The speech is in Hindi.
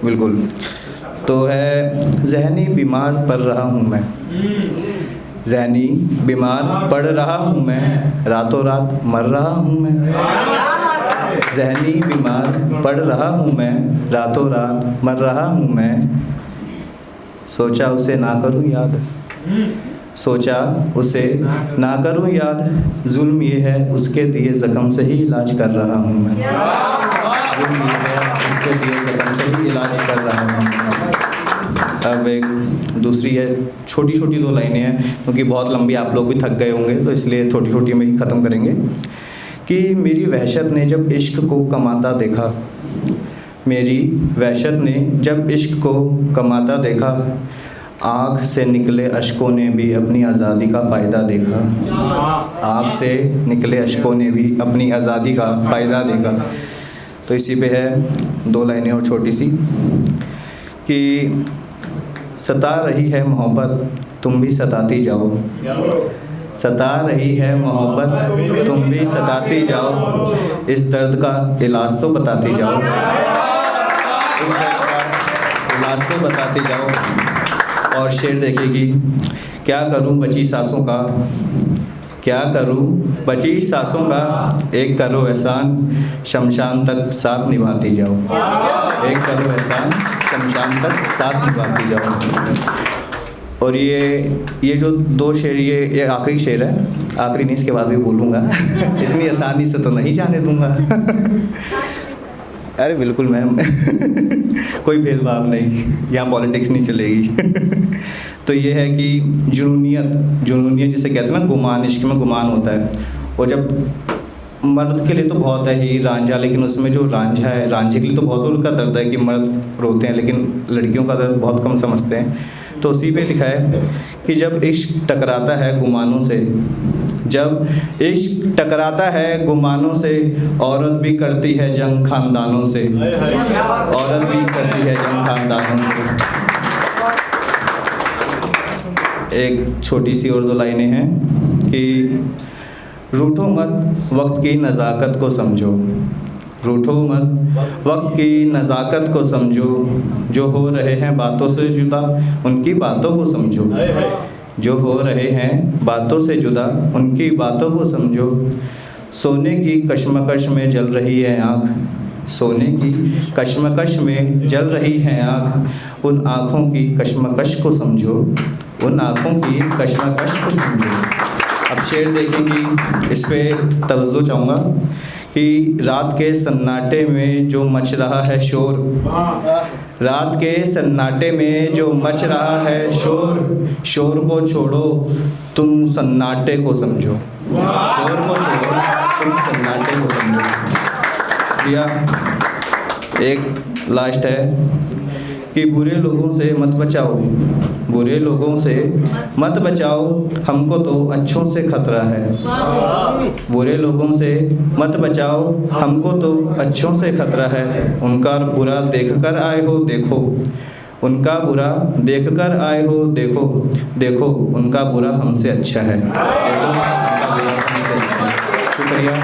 बिल्कुल। तो है ज़हनी बीमार पड़ रहा हूँ मैं, ज़हनी बीमार पड़ रहा हूँ मैं, रातों रात मर रहा हूँ मैं। ज़हनी बीमार पड़ रहा हूँ मैं, रातों रात मर रहा हूँ मैं। सोचा उसे ना करूँ याद, सोचा उसे ना करूँ याद, जुल्म ये है उसके दिए ज़ख्म से ही इलाज कर रहा हूँ मैं। जुल्म ये है उसके दिए ज़ख्म से ही इलाज कर रहा हूँ मैं। अब एक दूसरी है, छोटी छोटी 2 लाइनें हैं क्योंकि बहुत लंबी, आप लोग भी थक गए होंगे तो इसलिए छोटी छोटी में ही ख़त्म करेंगे। कि मेरी वहशत ने जब इश्क को कमाता देखा, मेरी वहशत ने जब इश्क को कमाता देखा, आँख से निकले अश्कों ने भी अपनी आज़ादी का फ़ायदा देखा। आँख से निकले अश्कों ने भी अपनी आज़ादी का फ़ायदा देखा। तो इसी पे है 2 लाइनें और छोटी सी कि सता रही है मोहब्बत तुम भी सताती जाओ, सता रही है मोहब्बत तुम भी सताती जाओ, इस दर्द का इलाज तो बताती जाओ, इस दर्द का इलाज तो बताती जाओ। और शेर देखेगी, क्या करूं बची सांसों का, क्या करूं बची सांसों का, एक करो एहसान शमशान तक साथ निभाती जाओ, एक करो एहसान शमशान तक साथ निभाती जाओ। और ये जो 2 शेर, ये आखिरी शेर है, आखिरी नहीं, इसके बाद भी बोलूँगा इतनी आसानी से तो नहीं जाने दूँगा अरे बिल्कुल मैम कोई भेदभाव नहीं, यहाँ पॉलिटिक्स नहीं चलेगी तो ये है कि जुनूनियत जिसे कहते हैं ना, गुमान, इश्क में गुमान होता है। और जब मर्द के लिए तो बहुत है ही रांझा, लेकिन उसमें जो रांझा है, रांझे के लिए तो बहुत उनका दर्द है कि मर्द रोते हैं, लेकिन लड़कियों का दर्द बहुत कम समझते हैं। तो उसी पे लिखा है कि जब इश्क टकराता है गुमानों से, जब इश्क टकराता है गुमानों से, औरत भी करती है जंग खानदानों से, औरत भी करती है जंग खानदानों से। एक छोटी सी और 2 लाइनें हैं कि रूठो मत वक्त की नज़ाकत को समझो, रूठो मत वक्त की नज़ाकत को समझो, जो हो रहे हैं बातों से जुदा उनकी बातों को समझो, जो हो रहे हैं बातों से जुदा उनकी बातों को समझो। सोने की कशमकश में जल रही है आँख, सोने की कशमकश में जल रही है आँख, उन आँखों की कशमकश को समझो, उन आँखों की कशमकश को समझो। अब शेर देखेंगी, इस पे तवज्जो चाहूँगा कि रात के सन्नाटे में जो मच रहा है शोर, रात के सन्नाटे में जो मच रहा है शोर, शोर को छोड़ो तुम सन्नाटे को समझो, शोर को छोड़ो तुम सन्नाटे को समझो। प्रिया, एक लास्ट है कि बुरे लोगों से मत बचाओ, बुरे लोगों से मत बचाओ, हमको तो अच्छों से खतरा है, बुरे लोगों से मत बचाओ, हमको तो अच्छों से खतरा है। उनका बुरा देख कर आए हो देखो, उनका बुरा देख कर आए हो देखो, देखो उनका बुरा हमसे अच्छा है, देखो उनका बुरा हमसे अच्छा है। शुक्रिया।